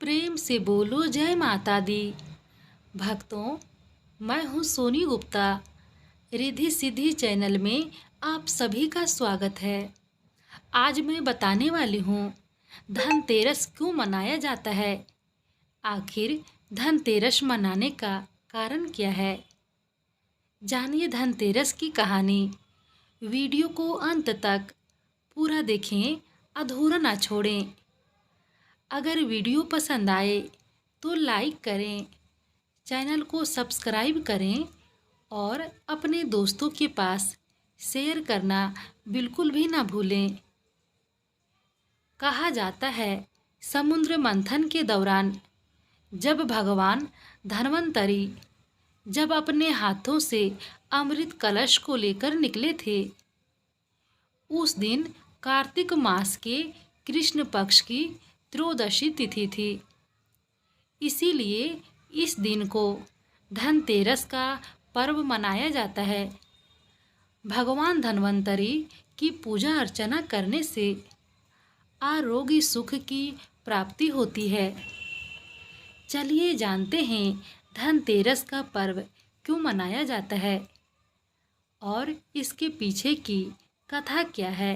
प्रेम से बोलो जय माता दी। भक्तों, मैं हूँ सोनी गुप्ता। रिद्धि सिद्धि चैनल में आप सभी का स्वागत है। आज मैं बताने वाली हूँ धनतेरस क्यों मनाया जाता है। आखिर धनतेरस मनाने का कारण क्या है। जानिए धनतेरस की कहानी। वीडियो को अंत तक पूरा देखें, अधूरा ना छोड़ें। अगर वीडियो पसंद आए तो लाइक करें, चैनल को सब्सक्राइब करें और अपने दोस्तों के पास शेयर करना बिल्कुल भी ना भूलें। कहा जाता है समुद्र मंथन के दौरान जब भगवान धन्वंतरी जब अपने हाथों से अमृत कलश को लेकर निकले थे, उस दिन कार्तिक मास के कृष्ण पक्ष की त्रयोदशी तिथि थी। इसीलिए इस दिन को धनतेरस का पर्व मनाया जाता है। भगवान धन्वंतरी की पूजा अर्चना करने से आरोग्य सुख की प्राप्ति होती है। चलिए जानते हैं धनतेरस का पर्व क्यों मनाया जाता है और इसके पीछे की कथा क्या है।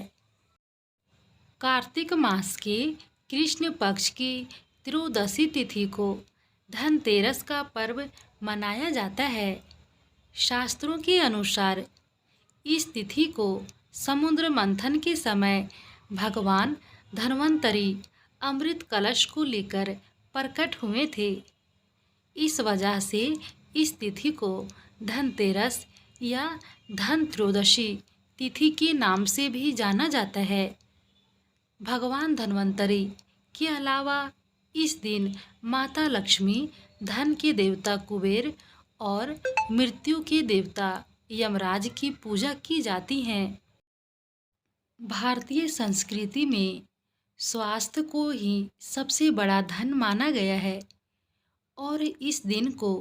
कार्तिक मास के कृष्ण पक्ष की त्रयोदशी तिथि को धनतेरस का पर्व मनाया जाता है। शास्त्रों के अनुसार इस तिथि को समुद्र मंथन के समय भगवान धन्वंतरी अमृत कलश को लेकर प्रकट हुए थे। इस वजह से इस तिथि को धनतेरस या धन त्रयोदशी तिथि के नाम से भी जाना जाता है। भगवान धन्वंतरी के अलावा इस दिन माता लक्ष्मी, धन के देवता कुबेर और मृत्यु के देवता यमराज की पूजा की जाती है। भारतीय संस्कृति में स्वास्थ्य को ही सबसे बड़ा धन माना गया है और इस दिन को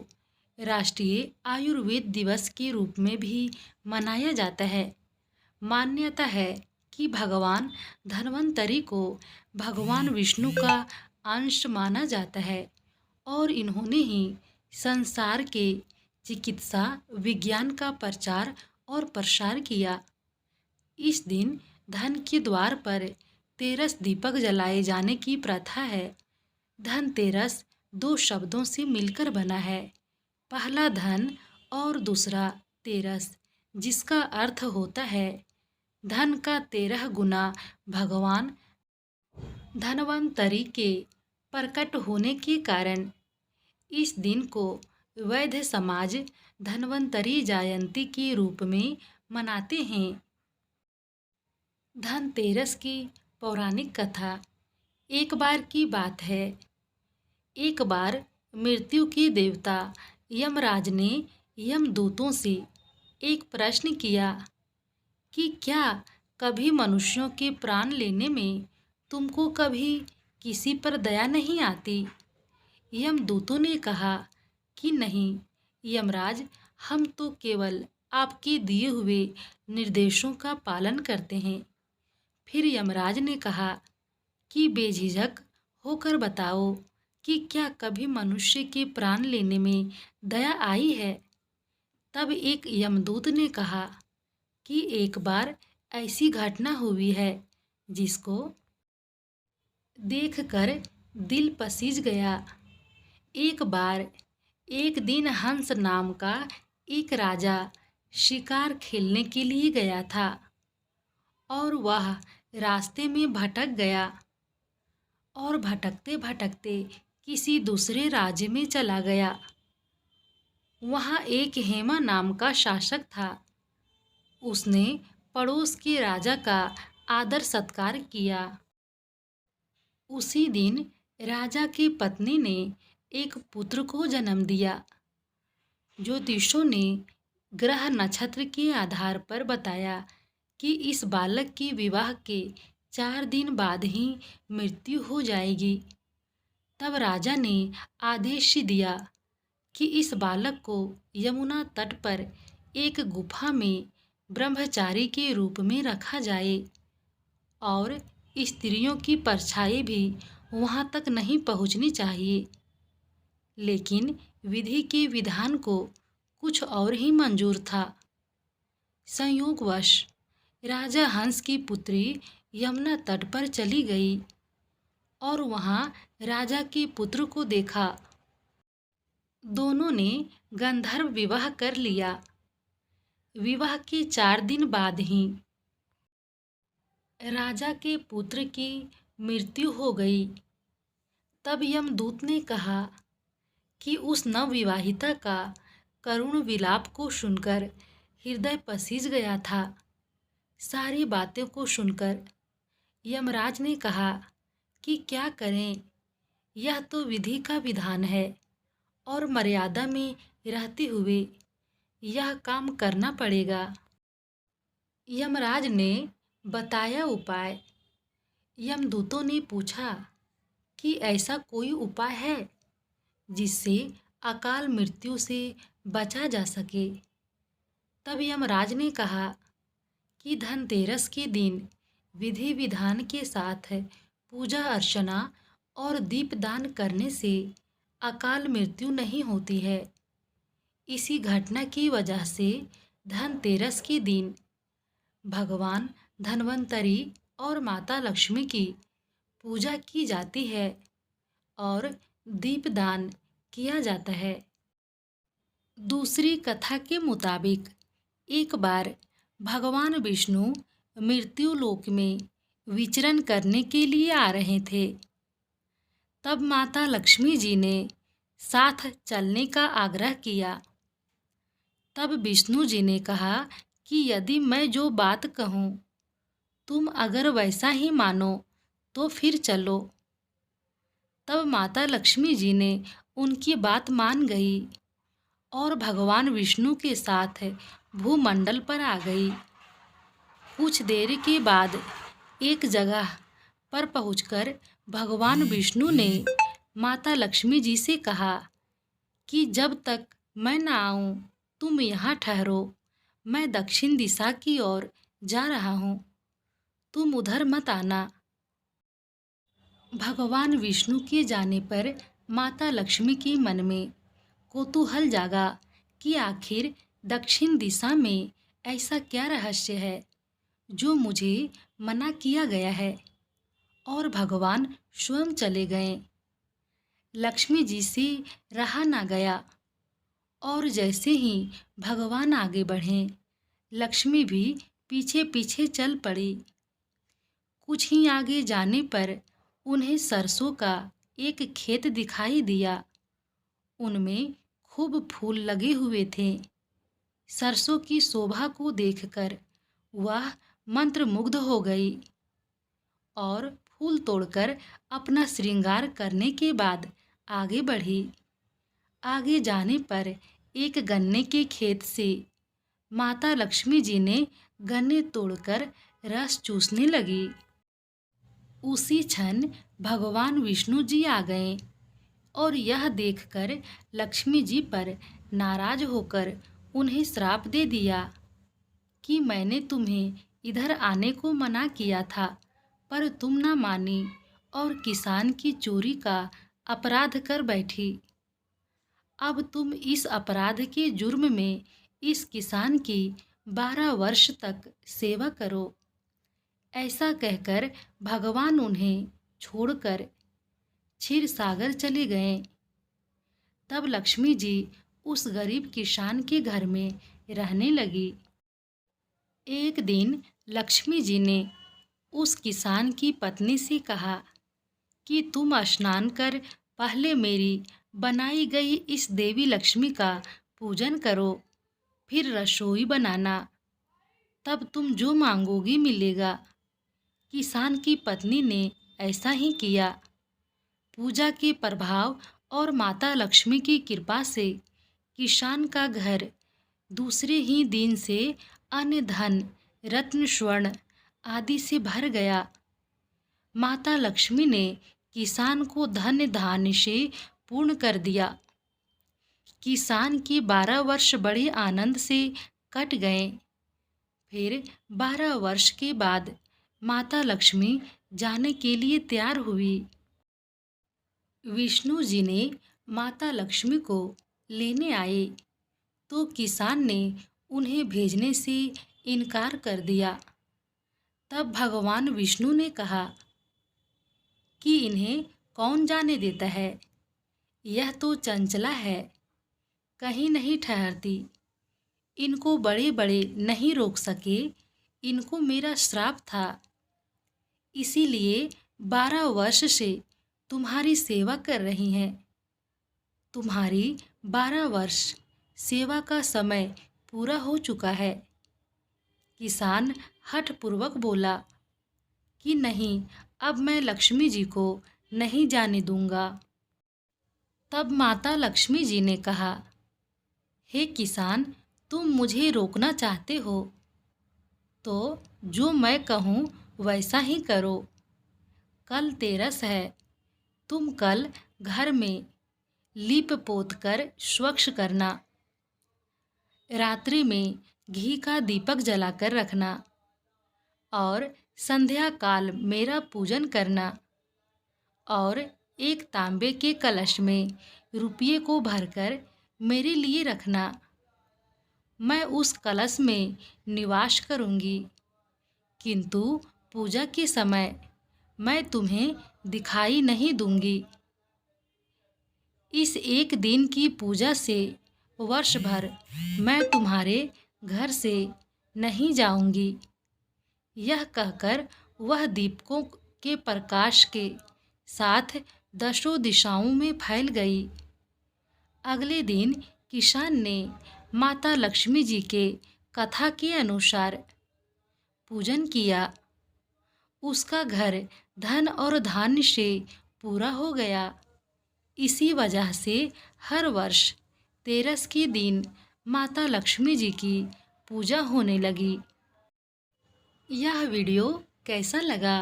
राष्ट्रीय आयुर्वेद दिवस के रूप में भी मनाया जाता है। मान्यता है कि भगवान धन्वंतरी को भगवान विष्णु का अंश माना जाता है और इन्होंने ही संसार के चिकित्सा विज्ञान का प्रचार और प्रसार किया। इस दिन धन के द्वार पर तेरस दीपक जलाए जाने की प्रथा है। धनतेरस दो शब्दों से मिलकर बना है, पहला धन और दूसरा तेरस, जिसका अर्थ होता है धन का 13 गुना भगवान धन्वंतरी के प्रकट होने के कारण इस दिन को वैद्य समाज धन्वंतरी जयंती के रूप में मनाते हैं। धनतेरस की पौराणिक कथा। एक बार की बात है, एक बार मृत्यु के देवता यमराज ने यमदूतों से एक प्रश्न किया कि क्या कभी मनुष्यों के प्राण लेने में तुमको कभी किसी पर दया नहीं आती। यमदूतों ने कहा कि नहीं यमराज, हम तो केवल आपके दिए हुए निर्देशों का पालन करते हैं। फिर यमराज ने कहा कि बेझिझक होकर बताओ कि क्या कभी मनुष्य के प्राण लेने में दया आई है। तब एक यमदूत ने कहा कि एक बार ऐसी घटना हुई है जिसको देखकर दिल पसीज गया। एक बार एक दिन हंस नाम का एक राजा शिकार खेलने के लिए गया था और वह रास्ते में भटक गया और भटकते भटकते किसी दूसरे राज्य में चला गया। वहाँ एक हेमा नाम का शासक था। उसने पड़ोस के राजा का आदर सत्कार किया। उसी दिन राजा की पत्नी ने एक पुत्र को जन्म दिया। ज्योतिषों ने ग्रह नक्षत्र के आधार पर बताया कि इस बालक की विवाह के 4 दिन बाद ही मृत्यु हो जाएगी। तब राजा ने आदेश दिया कि इस बालक को यमुना तट पर एक गुफा में ब्रह्मचारी के रूप में रखा जाए और स्त्रियों की परछाई भी वहाँ तक नहीं पहुँचनी चाहिए। लेकिन विधि के विधान को कुछ और ही मंजूर था। संयोगवश राजा हंस की पुत्री यमुना तट पर चली गई और वहाँ राजा के पुत्र को देखा। दोनों ने गंधर्व विवाह कर लिया। विवाह के 4 दिन बाद ही राजा के पुत्र की मृत्यु हो गई। तब यमदूत ने कहा कि उस नवविवाहिता का करुण विलाप को सुनकर हृदय पसीज गया था। सारी बातों को सुनकर यमराज ने कहा कि क्या करें, यह तो विधि का विधान है और मर्यादा में रहते हुए यह काम करना पड़ेगा। यमराज ने बताया उपाय। यमदूतों ने पूछा कि ऐसा कोई उपाय है जिससे अकाल मृत्यु से बचा जा सके। तब यमराज ने कहा कि धनतेरस के दिन विधि विधान के साथ पूजा अर्चना और दीपदान करने से अकाल मृत्यु नहीं होती है। इसी घटना की वजह से धनतेरस के दिन भगवान धन्वंतरी और माता लक्ष्मी की पूजा की जाती है और दीपदान किया जाता है। दूसरी कथा के मुताबिक एक बार भगवान विष्णु मृत्युलोक में विचरण करने के लिए आ रहे थे। तब माता लक्ष्मी जी ने साथ चलने का आग्रह किया। तब विष्णु जी ने कहा कि यदि मैं जो बात कहूँ तुम अगर वैसा ही मानो तो फिर चलो। तब माता लक्ष्मी जी ने उनकी बात मान गई और भगवान विष्णु के साथ भूमंडल पर आ गई। कुछ देर के बाद एक जगह पर पहुंचकर भगवान विष्णु ने माता लक्ष्मी जी से कहा कि जब तक मैं न आऊं तुम यहाँ ठहरो, मैं दक्षिण दिशा की ओर जा रहा हूँ, तुम उधर मत आना। भगवान विष्णु के जाने पर माता लक्ष्मी के मन में कौतूहल जागा कि आखिर दक्षिण दिशा में ऐसा क्या रहस्य है जो मुझे मना किया गया है, और भगवान स्वयं चले गए। लक्ष्मी जी से रहा ना गया और जैसे ही भगवान आगे बढ़े लक्ष्मी भी पीछे पीछे चल पड़ी। कुछ ही आगे जाने पर उन्हें सरसों का एक खेत दिखाई दिया। उनमें खूब फूल लगे हुए थे। सरसों की शोभा को देखकर वह मंत्रमुग्ध हो गई और फूल तोड़कर अपना श्रृंगार करने के बाद आगे बढ़ी। आगे जाने पर एक गन्ने के खेत से माता लक्ष्मी जी ने गन्ने तोड़कर रस चूसने लगी। उसी क्षण भगवान विष्णु जी आ गए और यह देखकर लक्ष्मी जी पर नाराज होकर उन्हें श्राप दे दिया कि मैंने तुम्हें इधर आने को मना किया था, पर तुम ना मानी और किसान की चोरी का अपराध कर बैठी। अब तुम इस अपराध के जुर्म में इस किसान की 12 वर्ष तक सेवा करो। ऐसा कहकर भगवान उन्हें छोड़कर क्षीर सागर चले गए। तब लक्ष्मी जी उस गरीब किसान के घर में रहने लगी। एक दिन लक्ष्मी जी ने उस किसान की पत्नी से कहा कि तुम स्नान कर पहले मेरी बनाई गई इस देवी लक्ष्मी का पूजन करो, फिर रसोई बनाना, तब तुम जो मांगोगी मिलेगा। किसान की पत्नी ने ऐसा ही किया। पूजा के प्रभाव और माता लक्ष्मी की कृपा से किसान का घर दूसरे ही दिन से अन्य धन रत्न स्वर्ण आदि से भर गया। माता लक्ष्मी ने किसान को धन धान्य से पूर्ण कर दिया। किसान के 12 वर्ष बड़े आनंद से कट गए। फिर 12 वर्ष के बाद माता लक्ष्मी जाने के लिए तैयार हुई। विष्णु जी ने माता लक्ष्मी को लेने आए तो किसान ने उन्हें भेजने से इनकार कर दिया। तब भगवान विष्णु ने कहा कि इन्हें कौन जाने देता है, यह तो चंचला है, कहीं नहीं ठहरती। इनको बड़े बड़े नहीं रोक सके, इनको मेरा श्राप था। इसीलिए 12 वर्ष से तुम्हारी सेवा कर रही हैं। तुम्हारी 12 वर्ष सेवा का समय पूरा हो चुका है। किसान हठपूर्वक बोला कि नहीं, अब मैं लक्ष्मी जी को नहीं जाने दूंगा। तब माता लक्ष्मी जी ने कहा, हे किसान, तुम मुझे रोकना चाहते हो तो जो मैं कहूँ वैसा ही करो। कल तेरस है, तुम कल घर में लीप पोत कर स्वच्छ करना। रात्रि में घी का दीपक जलाकर रखना और संध्या काल मेरा पूजन करना और एक तांबे के कलश में रुपये को भरकर मेरे लिए रखना। मैं उस कलश में निवास करूंगी, किंतु पूजा के समय मैं तुम्हें दिखाई नहीं दूंगी। इस एक दिन की पूजा से वर्ष भर मैं तुम्हारे घर से नहीं जाऊंगी। यह कहकर वह दीपकों के प्रकाश के साथ 10 दिशाओं में फैल गई। अगले दिन किसान ने माता लक्ष्मी जी के कथा के अनुसार पूजन किया। उसका घर धन और धान्य से पूरा हो गया। इसी वजह से हर वर्ष तेरस के दिन माता लक्ष्मी जी की पूजा होने लगी। यह वीडियो कैसा लगा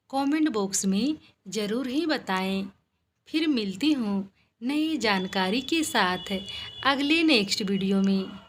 कमेंट बॉक्स में ज़रूर ही बताएं। फिर मिलती हूँ नई जानकारी के साथ अगले नेक्स्ट वीडियो में।